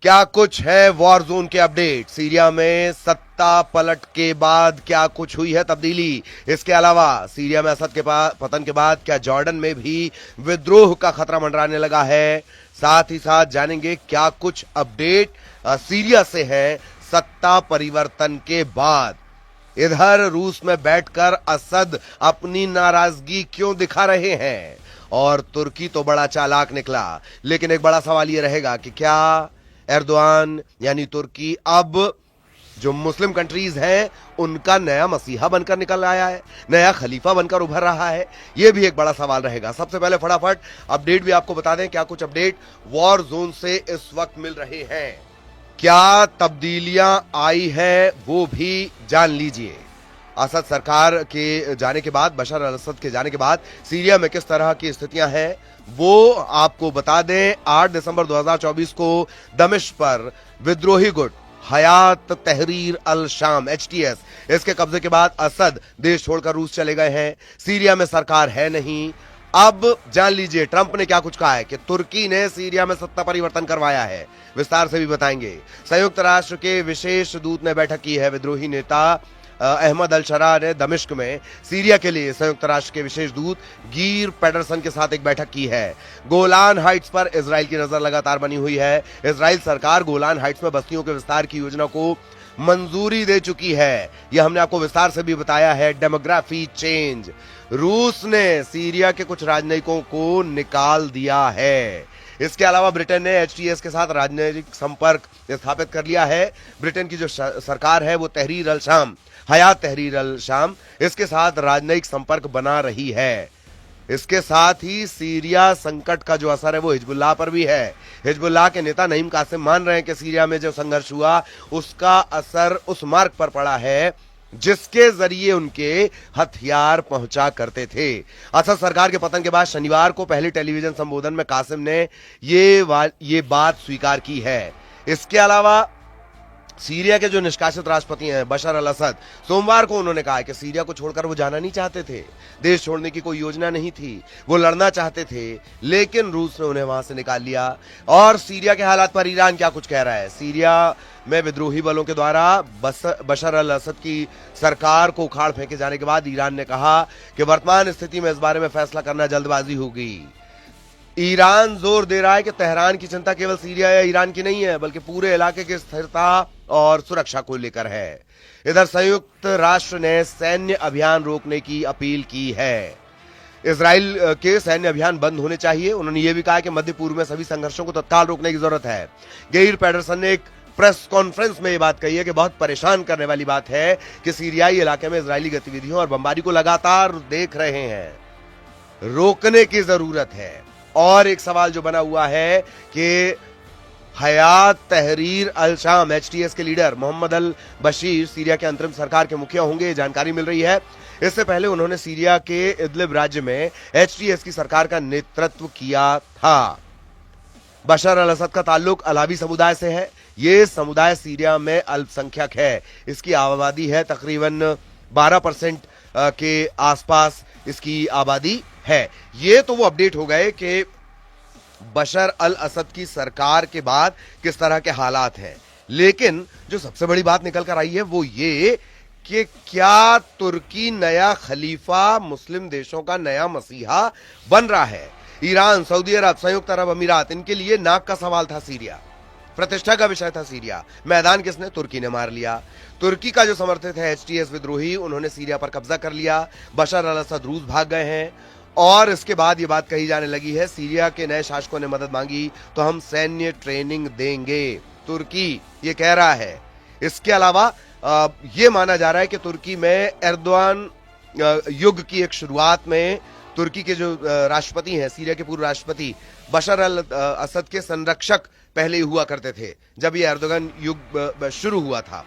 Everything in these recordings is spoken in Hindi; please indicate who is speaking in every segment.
Speaker 1: क्या कुछ है वॉर जोन के अपडेट। सीरिया में सत्ता पलट के बाद क्या कुछ हुई है तब्दीली। इसके अलावा सीरिया में असद के पतन के बाद क्या जॉर्डन में भी विद्रोह का खतरा मंडराने लगा है। साथ ही साथ जानेंगे क्या कुछ अपडेट सीरिया से है सत्ता परिवर्तन के बाद। इधर रूस में बैठकर असद अपनी नाराजगी क्यों दिखा रहे हैं, और तुर्की तो बड़ा चालाक निकला। लेकिन एक बड़ा सवाल यह रहेगा कि क्या एर्दोआन यानी तुर्की अब जो मुस्लिम कंट्रीज हैं उनका नया मसीहा बनकर निकल आया है, नया खलीफा बनकर उभर रहा है। यह भी एक बड़ा सवाल रहेगा। सबसे पहले फटाफट अपडेट भी आपको बता दें क्या कुछ अपडेट वॉर जोन से इस वक्त मिल रहे हैं, क्या तब्दीलियां आई है वो भी जान लीजिए। असद सरकार के जाने के बाद, बशर अल असद के जाने के बाद सीरिया में किस तरह की स्थितियां हैं वो आपको बता दें। 8 दिसंबर 2024 को दमिश्क पर विद्रोही गुट हयात तहरीर अल शाम एचटीएस इसके कब्जे के बाद असद देश छोड़कर रूस चले गए हैं। सीरिया में सरकार है नहीं। अब जान लीजिए ट्रंप ने क्या कुछ कहा है कि तुर्की ने सीरिया में सत्ता परिवर्तन करवाया है। विस्तार से भी बताएंगे। संयुक्त राष्ट्र के विशेष दूत ने बैठक की है। विद्रोही नेता अहमद अल शरा ने दमिश्क में सीरिया के लिए संयुक्त राष्ट्र के विशेष दूत गिर पेडरसन के साथ एक बैठक की है। गोलान हाइट्स पर इजराइल की नजर लगातार बनी हुई है। इजराइल सरकार गोलान हाइट्स में बस्तियों के विस्तार की योजना को मंजूरी दे चुकी है। यह हमने आपको विस्तार से भी बताया है। डेमोग्राफी चेंज, रूस ने सीरिया के कुछ राजनयिकों को निकाल दिया है। इसके अलावा ब्रिटेन ने एचटीएस के साथ राजनीतिक संपर्क स्थापित कर लिया है। ब्रिटेन की जो सरकार है वो तहरीर अल शाम, हयात तहरीर अल शाम, इसके साथ राजनयिक संपर्क बना रही है। इसके साथ ही सीरिया संकट का जो असर है वो हिजबुल्लाह पर भी है। हिजबुल्लाह के नेता नईम कासिम मान रहे हैं कि सीरिया में जो संघर्ष हुआ उसका असर उस मार्ग पर पड़ा है जिसके जरिए उनके हथियार पहुंचा करते थे। असद सरकार के पतन के बाद शनिवार को पहले टेलीविजन संबोधन में कासिम ने ये बात स्वीकार की है। इसके अलावा सीरिया के जो निष्कासित राष्ट्रपति हैं बशर अल असद, सोमवार को उन्होंने कहा कि सीरिया को छोड़कर वो जाना नहीं चाहते थे। देश छोड़ने की कोई योजना नहीं थी, वो लड़ना चाहते थे, लेकिन रूस ने उन्हें वहां से निकाल लिया। और सीरिया के हालात पर ईरान क्या कुछ कह रहा है। सीरिया में विद्रोही बलों के द्वारा बशर अल असद की सरकार को उखाड़ फेंके जाने के बाद ईरान ने कहा कि वर्तमान स्थिति में इस बारे में फैसला करना जल्दबाजी होगी। ईरान जोर दे रहा है कि तेहरान की चिंता केवल सीरिया या ईरान की नहीं है बल्कि पूरे इलाके की स्थिरता और सुरक्षा को लेकर है। इधर संयुक्त राष्ट्र ने सैन्य अभियान रोकने की अपील की है। इजराइल के सैन्य अभियान बंद होने चाहिए। उन्होंने यह भी कहा कि मध्य पूर्व में सभी संघर्षों को तत्काल रोकने की जरूरत है। गिर पेडरसन ने एक प्रेस कॉन्फ्रेंस में यह बात कही है कि बहुत परेशान करने वाली बात है कि सीरियाई इलाके में इजरायली गतिविधियों और बमबारी को लगातार देख रहे हैं, रोकने की जरूरत है। और एक सवाल जो बना हुआ है कि हयात तहरीर अल शाम एचटीएस के लीडर मोहम्मद अल बशीर सीरिया के अंतरिम सरकार के मुखिया होंगे, जानकारी मिल रही है। इससे पहले उन्होंने सीरिया के इदलिब राज्य में एचटीएस की सरकार का नेतृत्व किया था। बशर अल असद का ताल्लुक अलावी समुदाय से है। यह समुदाय सीरिया में अल्पसंख्यक है। इसकी आबादी है तकरीबन 12% के आसपास इसकी आबादी है। ये तो वो अपडेट हो गए कि बशर अल असद की सरकार के बाद किस तरह के हालात हैं। लेकिन जो सबसे बड़ी बात निकल कर आई है वो ये कि क्या तुर्की नया खलीफा, मुस्लिम देशों का नया मसीहा बन रहा है। ईरान, सऊदी अरब, संयुक्त अरब अमीरात, इनके लिए नाक का सवाल था सीरिया, प्रतिष्ठा का विषय था सीरिया। मैदान किसने? तुर्की ने मार लिया। तुर्की का जो समर्थित है एचटीएस विद्रोही, उन्होंने सीरिया पर कब्जा कर लिया। बशर अल असद रूस भाग गए हैं और इसके बाद ये बात कही जाने लगी है सीरिया के नए शासकों ने मदद मांगी तो हम सैन्य ट्रेनिंग देंगे, तुर्की ये कह रहा है। इसके अलावा ये माना जा रहा है कि तुर्की में एर्दोआन युग की एक शुरुआत में तुर्की के जो राष्ट्रपति हैं, सीरिया के पूर्व राष्ट्रपति बशर अल असद के संरक्षक पहले ही हुआ करते थे जब ये एर्दोगन युग शुरू हुआ था।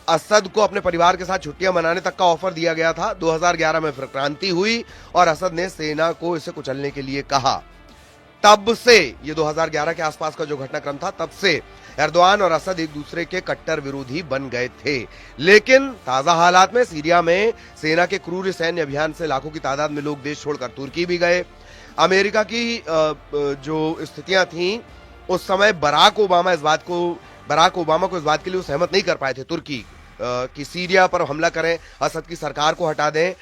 Speaker 1: असद को अपने परिवार के साथ छुट्टियां मनाने तक का ऑफर दिया गया था। 2011 में फिर क्रांति हुई और असद ने सेना को इसे कुचलने के लिए कहा। तब से, ये 2011 के आसपास का जो घटनाक्रम था, तब से एर्दोआन और असद एक दूसरे के कट्टर विरोधी बन गए थे। लेकिन ताजा हालात में सीरिया में सेना के क्रूर सैन्य अभियान से लाखों की तादाद में लोग देश छोड़कर तुर्की भी गए। अमेरिका की जो स्थितियां थीं उस समय बराक ओबामा को इस बात के लिए वो सहमत नहीं कर पाए थे तुर्की कि सीरिया पर हमला करें, असद की सरकार को हटा दें।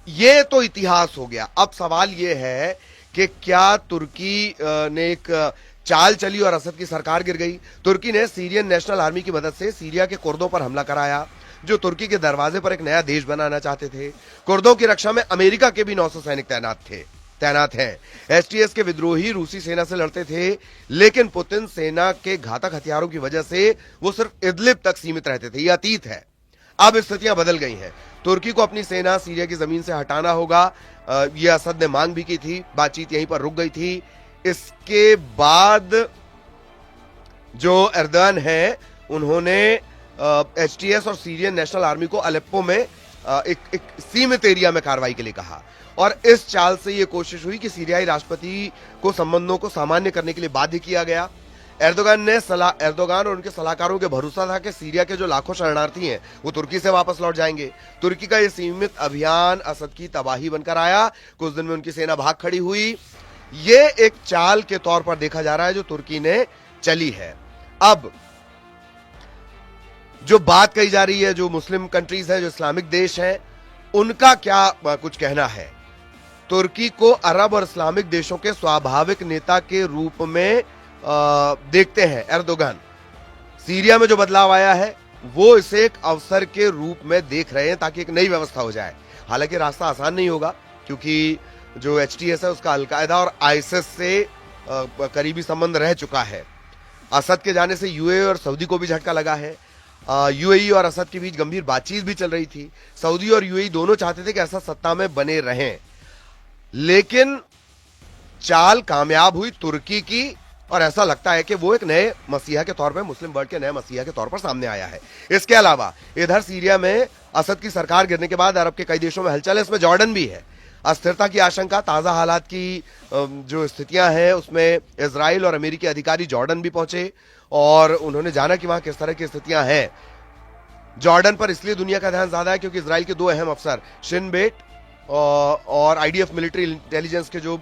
Speaker 1: ये तो इतिहास हो गया। अब सवाल ये है कि क्या तुर्की ने एक चाल चली और असद की सरकार गिर गई? तुर्की ने सीरियन नेशनल आर्मी की मदद से सीरिया के कुर्दों पर हमला कराया, जो तुर्की के दरवाजे पर एक नया देश बनाना चाहते थे। कुर्दों की रक्षा में अमेरिका के भी 900 सैनिक तैनात हैं। एसटीएस के विद्रोही रूसी सेना से लड़ते थे, लेकिन पुतिन सेना के घातक हथियारों की वजह से वो सिर्फ इदलिब तक सीमित रहते थे। ये अतीत है। अब स्थितियां बदल गई हैं। तुर्की को अपनी सेना सीरिया की जमीन से हटाना होगा। ये असद ने मांग भी की थी, बातचीत यहीं पर रुक गई थी। इसके बाद जो एर्दोगन है, उन्होंने एचटीएस और सीरियन नेशनल आर्मी को अलेप्पो में एक सीमित एरिया में कार्रवाई के लिए कहा, और इस चाल से यह कोशिश हुई कि सीरियाई राष्ट्रपति को संबंधों को सामान्य करने के लिए बाध्य किया गया। एर्दोगन और उनके सलाहकारों के भरोसा था कि सीरिया के जो लाखों शरणार्थी हैं वो तुर्की से वापस लौट जाएंगे। तुर्की का यह सीमित अभियान असद की तबाही बनकर आया। कुछ दिन में उनकी सेना भाग खड़ी हुई। ये एक चाल के तौर पर देखा जा रहा है जो तुर्की ने चली है। अब जो बात कही जा रही है, जो मुस्लिम कंट्रीज है, जो इस्लामिक देश हैं, उनका क्या कुछ कहना है? तुर्की को अरब और इस्लामिक देशों के स्वाभाविक नेता के रूप में देखते हैं एर्दोगन। सीरिया में जो बदलाव आया है वो इसे एक अवसर के रूप में देख रहे हैं ताकि एक नई व्यवस्था हो जाए। हालांकि रास्ता आसान नहीं होगा, क्योंकि जो एचटीएस है उसका अलकायदा और आईएसएस से करीबी संबंध रह चुका है। असद के जाने से यूएई और सऊदी को भी झटका लगा है। यूएई और असद के बीच गंभीर बातचीत भी चल रही थी। सऊदी और यूएई दोनों चाहते थे कि असद सत्ता में बने रहें, लेकिन चाल कामयाब हुई तुर्की की, और ऐसा लगता है कि वो एक नए मसीहा के तौर पर, मुस्लिम वर्ल्ड के नए मसीहा के तौर पर सामने आया है। इसके अलावा इधर सीरिया में असद की सरकार गिरने के बाद अरब के कई देशों में हलचल है, इसमें जॉर्डन भी है। अस्थिरता की आशंका, ताजा हालात की जो स्थितियां हैं, उसमें इजराइल और अमेरिकी अधिकारी जॉर्डन भी पहुंचे और उन्होंने जाना कि वहां किस तरह की स्थितियां हैं। जॉर्डन पर इसलिए दुनिया का ध्यान ज्यादा है क्योंकि इजराइल के दो अहम अफसर शिन बेट और आईडीएफ मिलिट्री इंटेलिजेंस के जो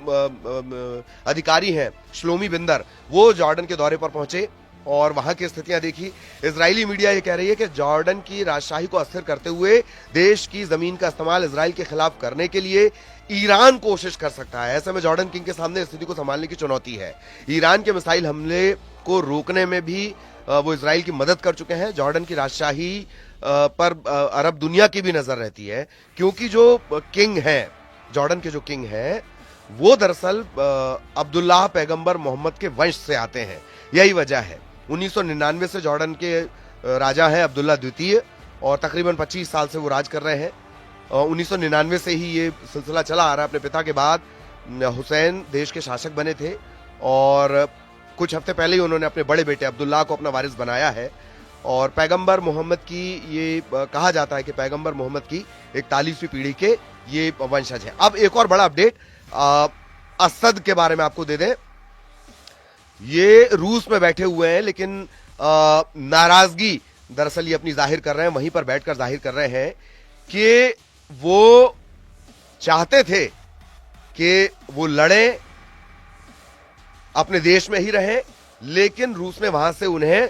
Speaker 1: अधिकारी हैं, श्लोमी बिंदर, वो जॉर्डन के दौरे पर पहुंचे और वहां की स्थितियां देखी। इजरायली मीडिया ये कह रही है कि जॉर्डन की राजशाही को अस्थिर करते हुए देश की जमीन का इस्तेमाल इजराइल के खिलाफ करने के लिए ईरान कोशिश कर सकता है। ऐसे में जॉर्डन किंग के सामने स्थिति को संभालने की चुनौती है। ईरान के मिसाइल हमले को रोकने में भी वो इजराइल की मदद कर चुके हैं। जॉर्डन की राजशाही पर अरब दुनिया की भी नजर रहती है, क्योंकि जो किंग हैं, जॉर्डन के जो किंग हैं, वो दरअसल अब्दुल्लाह पैगंबर मोहम्मद के वंश से आते हैं। यही वजह है। 1999 से जॉर्डन के राजा हैं अब्दुल्ला द्वितीय, और तकरीबन 25 साल से वो राज कर रहे हैं। 1999 से ही ये सिलसिला चला आ रहा है। अपने पिता के बाद हुसैन देश के शासक बने थे, और कुछ हफ्ते पहले ही उन्होंने अपने बड़े बेटे अब्दुल्लाह को अपना वारिस बनाया है। और पैगंबर मोहम्मद की, ये कहा जाता है कि पैगंबर मोहम्मद की 41वीं पीढ़ी के ये वंशज हैं। अब एक और बड़ा अपडेट असद के बारे में आपको दे दें। ये रूस में बैठे हुए हैं, लेकिन नाराजगी दरअसल ये अपनी जाहिर कर रहे हैं, वहीं पर बैठकर जाहिर कर रहे हैं कि वो चाहते थे कि वो लड़ें, अपने देश में ही रहें, लेकिन रूस ने वहां से उन्हें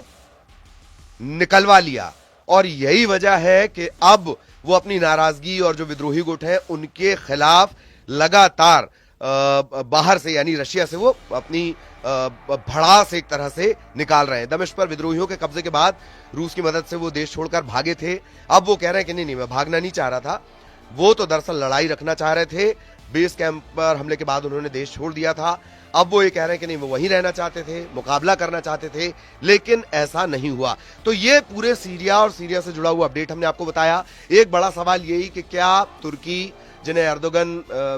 Speaker 1: निकलवा लिया। और यही वजह है कि अब वो अपनी नाराजगी और जो विद्रोही गुट है उनके खिलाफ लगातार बाहर से, यानी रशिया से, वो अपनी भड़ास एक तरह से निकाल रहे हैं। दमिश्क पर विद्रोहियों के कब्जे के बाद रूस की मदद से वो देश छोड़कर भागे थे। अब वो कह रहे हैं कि नहीं, मैं भागना नहीं चाह रहा था, वो तो दरअसल लड़ाई रखना चाह रहे थे। बेस कैंप पर हमले के बाद उन्होंने देश छोड़ दिया था। अब वो ये कह रहे हैं कि नहीं, वो वहीं रहना चाहते थे, मुकाबला करना चाहते थे, लेकिन ऐसा नहीं हुआ। तो ये पूरे सीरिया और सीरिया से जुड़ा हुआ अपडेट हमने आपको बताया। एक बड़ा सवाल यही कि क्या तुर्की, जिन्हें एर्दोगन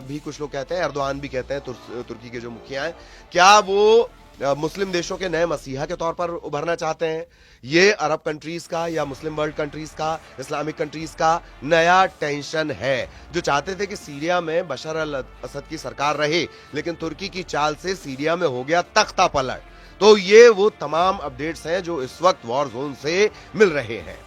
Speaker 1: भी कुछ लोग कहते हैं, एर्दोआन भी कहते हैं, तुर्की के जो मुखिया हैं, क्या वो मुस्लिम देशों के नए मसीहा के तौर पर उभरना चाहते हैं? ये अरब कंट्रीज का या मुस्लिम वर्ल्ड कंट्रीज का, इस्लामिक कंट्रीज का नया टेंशन है, जो चाहते थे कि सीरिया में बशर अल असद की सरकार रहे, लेकिन तुर्की की चाल से सीरिया में हो गया तख्ता पलट। तो ये वो तमाम अपडेट्स हैं जो इस वक्त वॉर जोन से मिल रहे हैं।